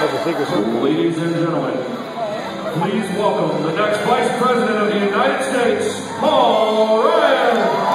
Ladies and gentlemen, please welcome the next Vice President of the United States, Paul Ryan.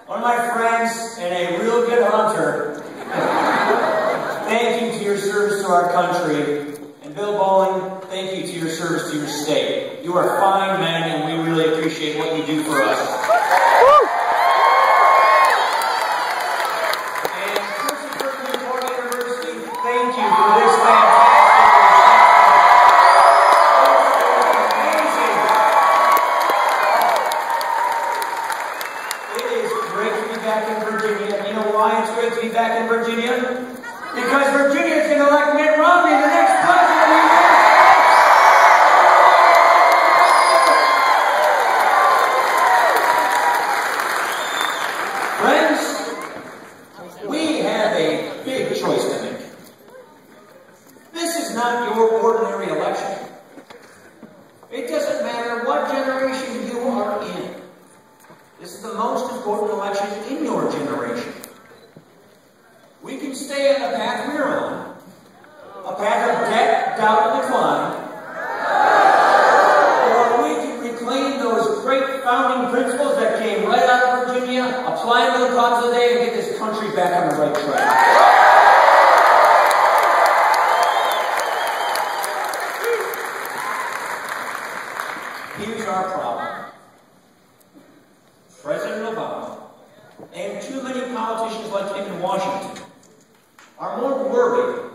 One of my friends and a real good hunter. Thank you to your service to our country. And Bill Bowling, thank you to your service to your state. You are fine men, and we really appreciate what you do for us. And Ferguson Newport University, thank you for this fantastic. To be back in Virginia, because Virginia is going to elect Mitt Romney the next president of the United States. Friends, we have a big choice to make. This is not your ordinary election. It doesn't matter what generation you are in. This is the most important election in your generation. We can stay on the path we're on, a path of debt, doubt, and decline, or we can reclaim those great founding principles that came right out of Virginia, apply them to the cause of the day, and get this country back on the right track. Here's our problem. President Obama and too many politicians like him in Washington are more worried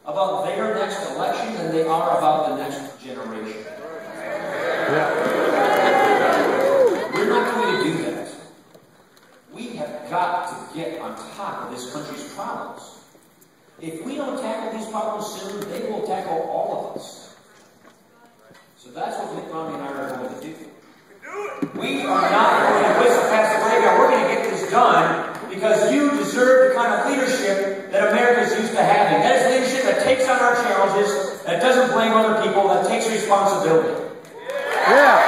about their next election than they are about the next generation. Yeah. We're not going to do that. We have got to get on top of this country's problems. If we don't tackle these problems soon, they will tackle all of us. So that's what Mitt Romney and I are going to do. We are not going to whistle past the graveyard. We're going to get this done because you deserve the kind of leadership that America is used to having. That is leadership that takes on our challenges, that doesn't blame other people, that takes responsibility. Yeah.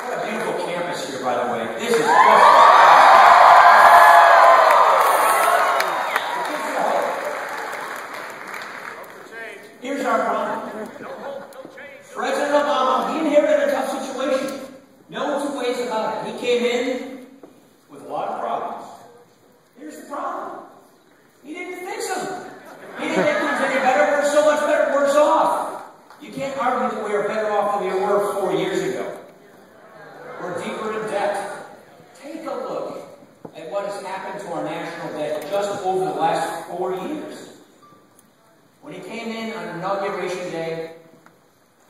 What a beautiful campus here, by the way. This is just... Here's our problem. President Obama, he inherited a tough situation. No two ways about it. He came in with a lot of problems. Here's the problem. He didn't fix them. He didn't make things any better. We're so much better, worse off. You can't argue that we are better off than we were 4 years ago. We're deeper in debt. Take a look at what has happened to our national debt just over the last 4 years. When he came in on Inauguration Day,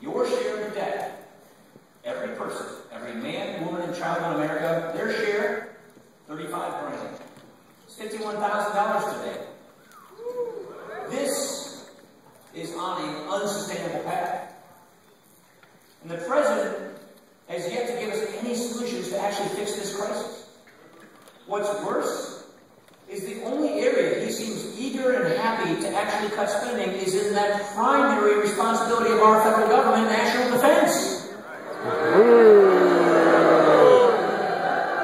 your share of the debt, every person, every man, woman, and child in America, their share, $35 grand. It's $51,000 today. This is on an unsustainable path. And the president has yet to give us any solutions to actually fix this crisis. What's worse is the only area he seems eager and happy to actually cut spending is in that primary responsibility of our federal government, national defense.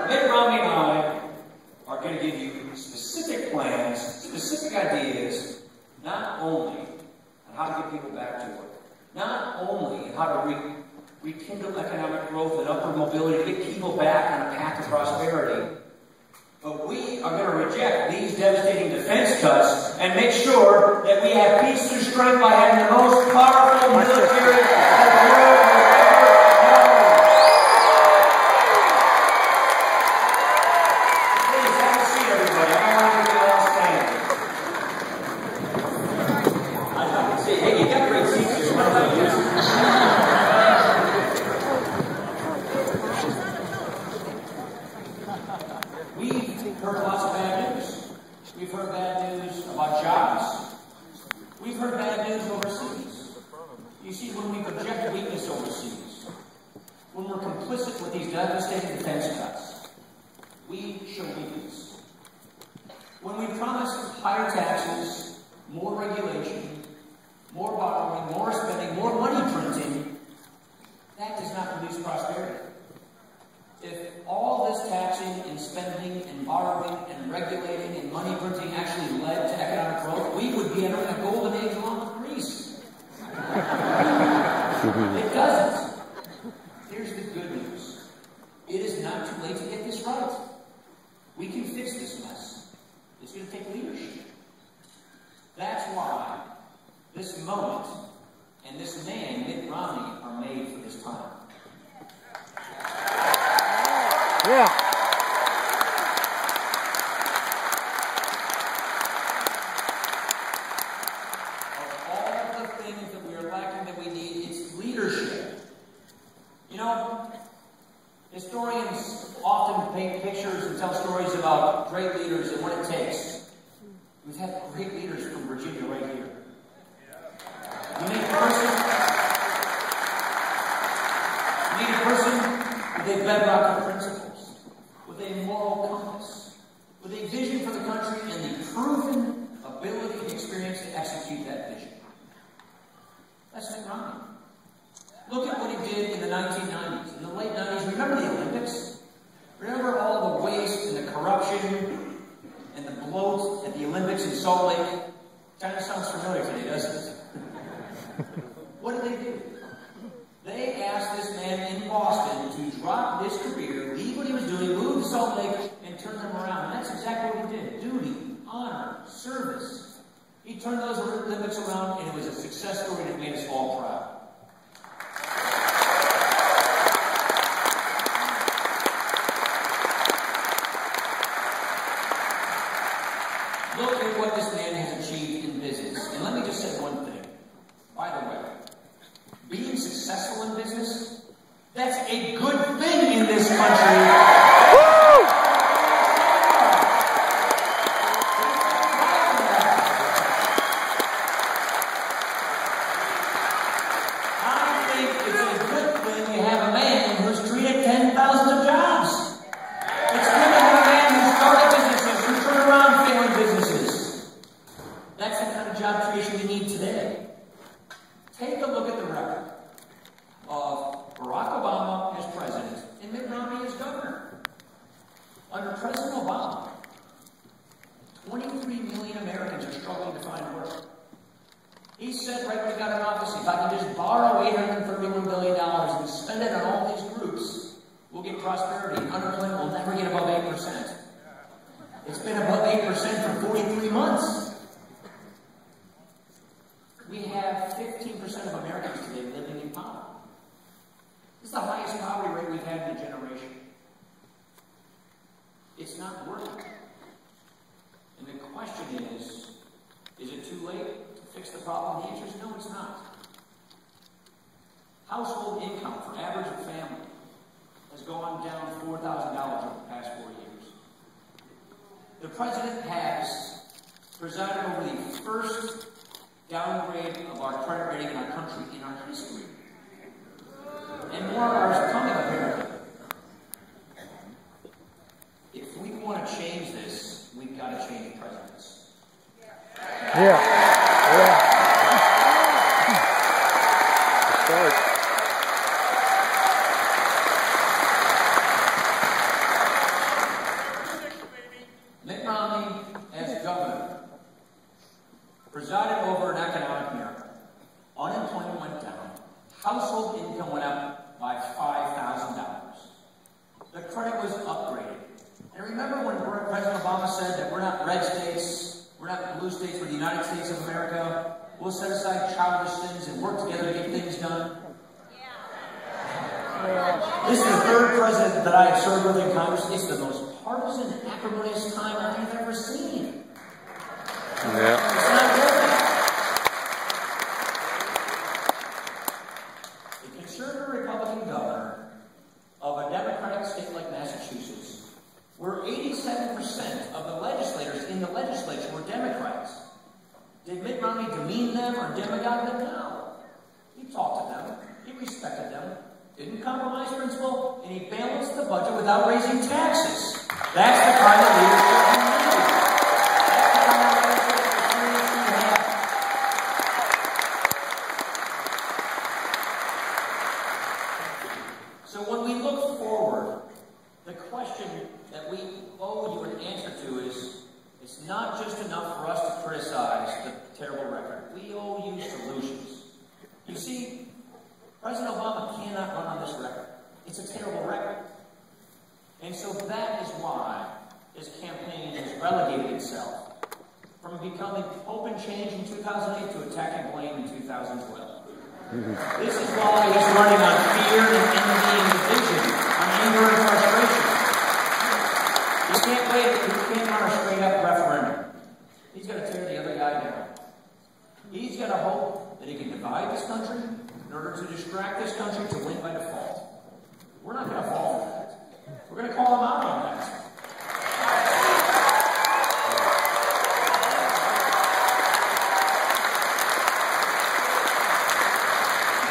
Mitt Romney prosperity. But we are going to reject these devastating defense cuts and make sure that we have peace through strength by having the most powerful military that the world will ever know. Please have a seat, everybody. I don't want you to all stand. I can see. Hey, you got great seats here. Why don't you use them? We've heard lots of bad news. We've heard bad news about jobs. We've heard bad news overseas. You see, when we project weakness overseas, when we're complicit with these devastating defense cuts, we show weakness. When we promise higher taxes, more regulation, more borrowing, more spending, more money printing, that does not produce prosperity. If all this taxing and spending and borrowing and regulating and money printing actually led to economic growth, we would be entering a golden age along with Greece. It doesn't. Here's the good news. It is not too late to get this right. We can fix this mess. It's going to take leadership. That's why this moment and this man, Mitt Romney, are made for this time. Yeah. Of all the things that we are lacking that we need, it's leadership. You know, historians often paint pictures and tell stories about great leaders and what it takes. We've had great leaders from Virginia right here. You need a person with a bedrock of principles, with a moral compass, with a vision for the country and the proven ability and experience to execute that vision. That's Mitt Romney. Look at what he did in the 1990s, in the late 90s. Remember the Olympics? Remember all the waste and the corruption and the bloat at the Olympics in Salt Lake? Kind of sounds familiar today, doesn't it? What did they do? They asked this man in Boston to drop his career, leave what he was doing, move to Salt Lake, and turn them around. And that's exactly what he did. Duty, honor, service. He turned those Olympics around, and it was a success story that made us all proud. Look at what this man has achieved in business. And let me just say one thing. By the way, being successful in business, that's a good thing in this country. Woo! I think it's a good thing you have a man who's created 10,000 jobs. It's good to have a man who started businesses, who turned around failing businesses. That's the kind of job creation we need today. Take a look at the record of Barack Obama as president and Mitt Romney as governor. Under President Obama, 23 million Americans are struggling to find work. He said right when he got in office, if I can just borrow $831 billion and spend it on all these groups, we'll get prosperity. Unemployment will never get above 8%. It's been above 8% for 43 months. We have 15% of Americans today living in poverty. This is the highest poverty rate we've had in a generation. It's not working. And the question is it too late to fix the problem? The answer is no, it's not. Household income for average family has gone down $4,000 over the past 4 years. The president has presided over the first downgrade of our credit rating in our country in our history. And more are coming, apparently. If we want to change this, we've got to change presidents. Yeah. Start. Mitt Romney, as governor, presided over an economic miracle. Unemployment went down. Household income went up by $5,000. The credit was upgraded. not red states, we're not blue states, we're the United States of America. We'll set aside childish things and work together to get things done. This is the third president that I have served with in Congress. It's the most partisan, acrimonious time I've ever seen. Yeah. It's not good. A conservative Republican governor of a Democratic state like Massachusetts, where 87% of the legislators in the legislature were Democrats. Did Mitt Romney demean them or demagogue them? No. He talked to them. He respected them. Didn't compromise principle, and he balanced the budget without raising taxes. That's the kind of leadership we need. That's the kind of leadership experience we have. So when we look forward, the question that we owe you an answer to is, it's not just enough for us to criticize the terrible record. We owe you solutions. You see, President Obama cannot run on this record. It's a terrible record. And so that is why his campaign has relegated itself from becoming hope and change in 2008 to attack and blame in 2012. This is why he's running on fear and envy and division, on anger and frustration. He can't run a straight-up referendum. He's going to tear the other guy down. He's going to hope that he can divide this country in order to distract this country to win by default. We're not going to fall for that. We're going to call him out on that.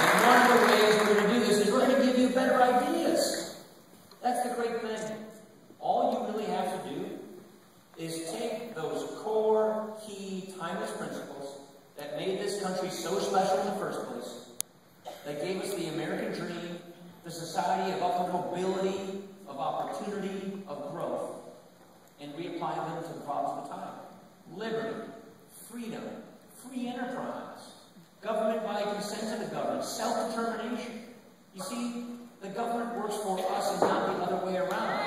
And one of the ways we're going to do this is we're going to give you better ideas. That's the great thing. All you really have to do is take those core, key, timeless principles that made this country so special in the first place, that gave us the American dream, the society of upward mobility, of opportunity, of growth, and reapply them to the problems of the time. Liberty, freedom, free enterprise, government by consent of the government, self-determination. You see, the government works for us and not the other way around.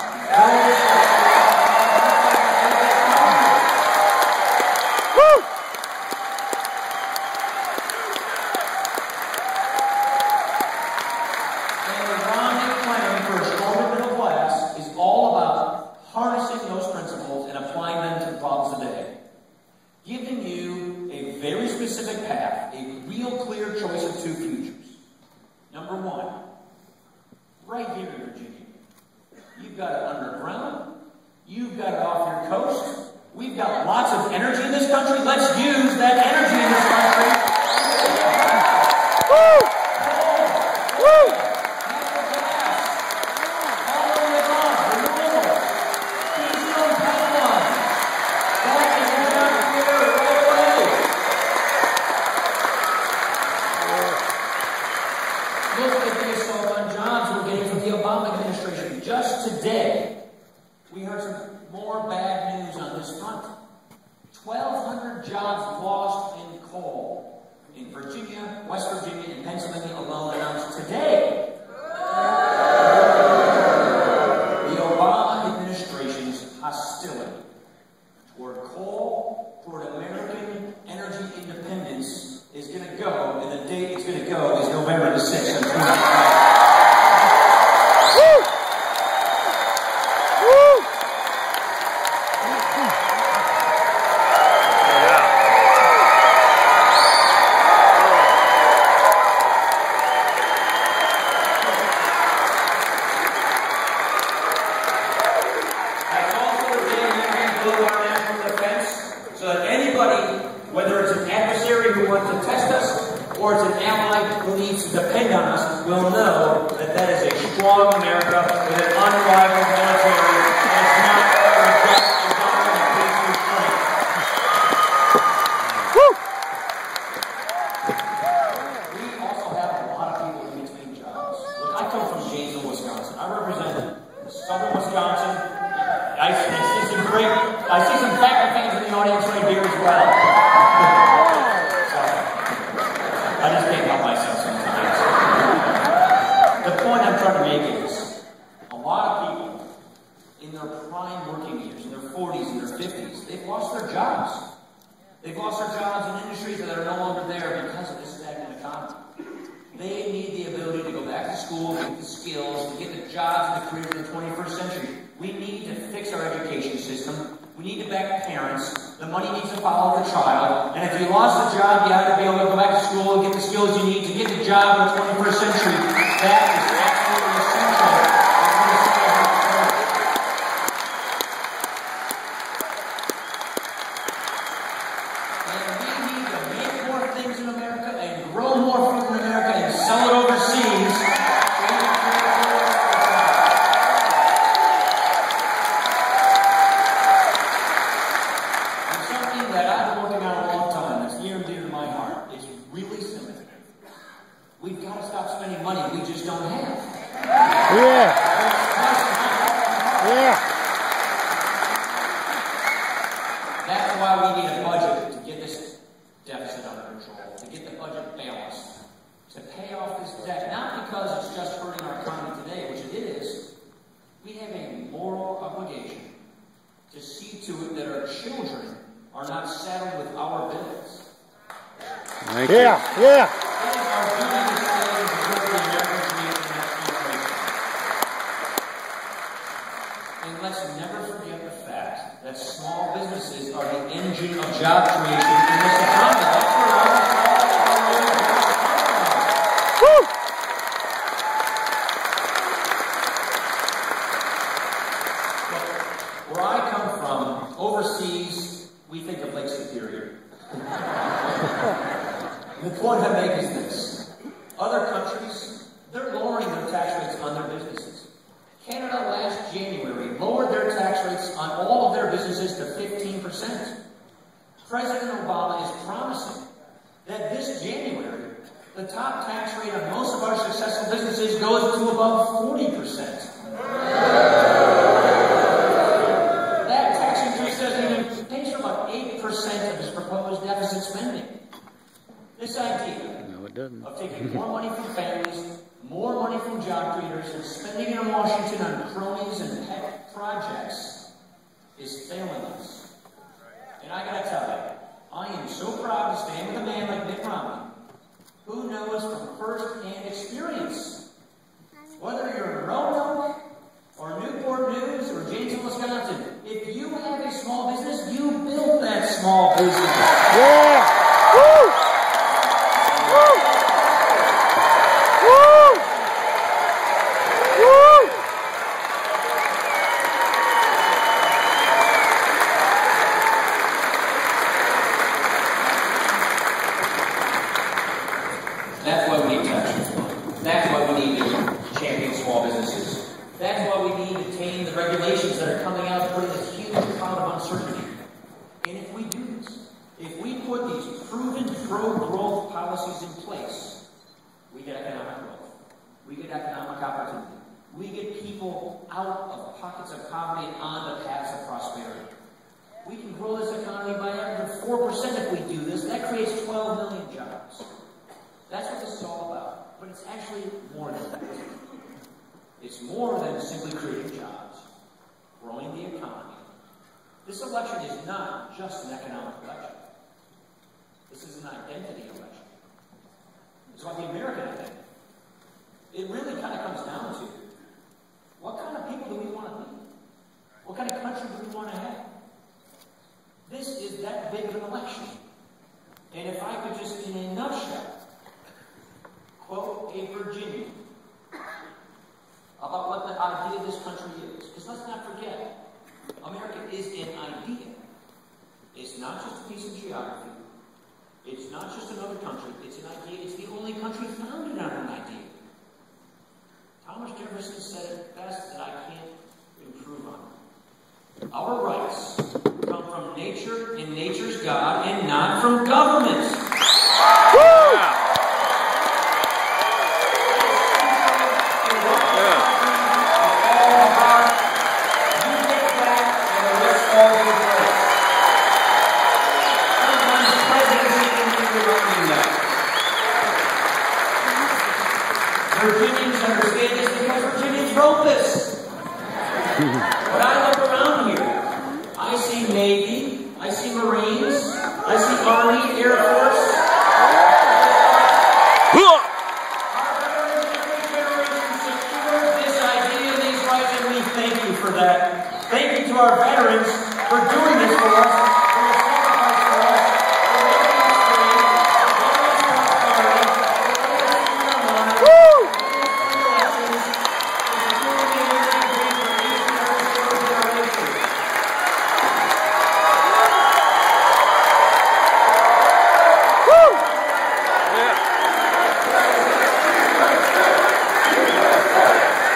Giving you a very specific path, a real clear choice of two futures. Number one, right here in Virginia. You've got it underground. You've got it off your coast. We've got lots of energy in this country. Let's use that energy in this country. Woo! Woo! Natural gas. All over the ground. Renewable. Keystone pipeline. That is not here right away. Look at the assault on jobs we're getting from the Obama administration. Just today, we heard some more bad news on this front. 1,200 jobs lost in coal in Virginia, West Virginia, and Pennsylvania alone announced today. The Obama administration's hostility toward coal, toward American energy independence is going to go, and the date it's going to go is November the 6th. Or it's an ally who needs to depend on us, will know that that is a strong America with an unrivaled military, and it's not going to just Obama and Patriot strength. We also have a lot of people in between jobs. Look, I come from Janesville, Wisconsin. I represent southern Wisconsin. I see some Packer fans in the audience right here as well. I just can't help myself sometimes. The point I'm trying to make is, a lot of people in their prime working years, in their 40s and their 50s, they've lost their jobs. They've lost their jobs in industries that are no longer there because of this stagnant economy. They need the ability to go back to school, get the skills, to get the jobs and the careers of the 21st century. We need to fix our education system. We need to back parents. The money needs to follow the child. And if you lost the job, you have to be able to go back to school and get the skills you need to get the job in the 21st century. That is absolutely essential. That's why we need a budget to get this deficit under control, to get the budget balanced, to pay off this debt, not because it's just hurting our economy today, which it is. We have a moral obligation to see to it that our children are not saddled with our bills. Thank you. Yeah. It is our duty to save and support the American community in that situation. And let's never forget the fact that small businesses are the engine of job creation in this economy. That's where almost all of our jobs come from. Woo! Where I come from, overseas, we think of Lake Superior. The point I make is this. Other countries, they're lowering their tax rates on their businesses. Canada last January lowered their tax rates on all of their businesses to 15%. President Obama is promising that this January, the top tax rate on most of our successful businesses goes to above 40%. That tax increase doesn't even pay for about 8% of his proposed deficit spending. This idea of taking more money from families, more money from job creators, and spending it in Washington on cronies and pet projects is failing us. And I gotta tell you, I am so proud to stand with a man like Mitt Romney, who knows from first-hand experience, whether you're in Roanoke, or Newport News, or Janesville, Wisconsin, if you have a small business, you built that small business. Yeah! Woo! Woo! Woo! Woo! That's why we need tax reform. That's why we need to champion small businesses. That's why we need to tame the regulations that are coming out, putting this huge cloud of uncertainty. And if we do this, if we put these proven pro-growth policies in place, we get economic growth. We get economic opportunity. We get people out of pockets of poverty and on the paths of prosperity. We can grow this economy by under 4% if we do this. That creates 12 million jobs. That's what this is all about. But it's actually more than that. It's more than simply creating jobs, growing the economy. This election is not just an economic election. This is an identity election. It's about the American identity. It really kind of comes down to what kind of people do we want to be? What kind of country do we want to have? This is that big of an election. And if I could just, in a nutshell, quote a Virginian about what the idea of this country is. Because let's not forget, America is an idea. It's not just a piece of geography. It's not just another country. It's an idea. It's the only country founded on an idea. Thomas Jefferson said it best that I can't improve on. Our rights come from nature and nature's God and not from government. Woo! Virginians understand this because Virginians wrote this. When I look around here, I see Navy, I see Marines, I see Army, Air Force. Our veterans of every generation secured this idea, these rights, and we thank you for that. Thank you to our veterans for doing this for us, for your sacrifice for us, for making us free, for giving us prosperity, for giving us freedom of mind, for giving us free elections, for securing the American dream for each and every single generation.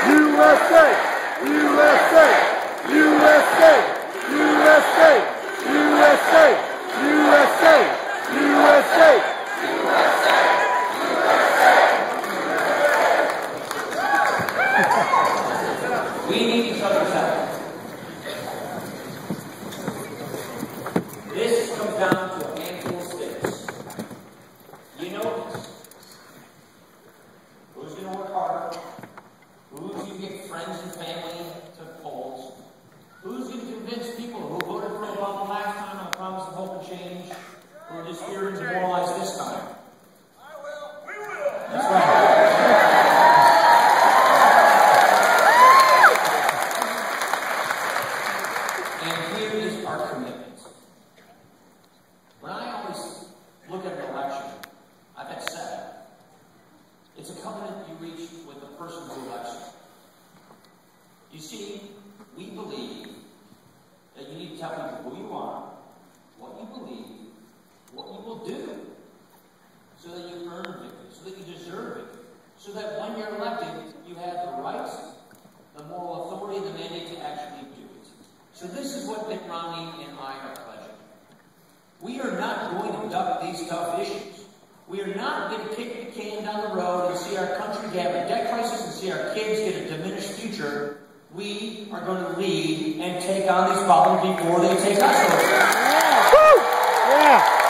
USA! USA! USA! USA! USA! USA! USA! We need each other's help. This comes down to a handful of sticks. You know this. Who's going to work harder? Who's going to get friends and family to polls? Who's going to convince people who voted for Obama last time on the promise of hope and change, who are just here and demoralized this time? I will. We will. That's right. And here is our commitment. When I always look at an election, I've had 7. It's a covenant you reach with the person who elects you. You see, we believe that you need to tell people who you are, what you believe, what you will do, so that you earn victory, so that you deserve victory, so that when you're elected, you have the rights, the moral authority, the mandate to actually do it. So this is what Mitt Romney and I are pledging. We are not going to duck these tough issues. We are not going to kick the can down the road and see our country have a debt crisis and see our kids get a diminished future. We are going to lead and take on these problems before they take us over. Yeah.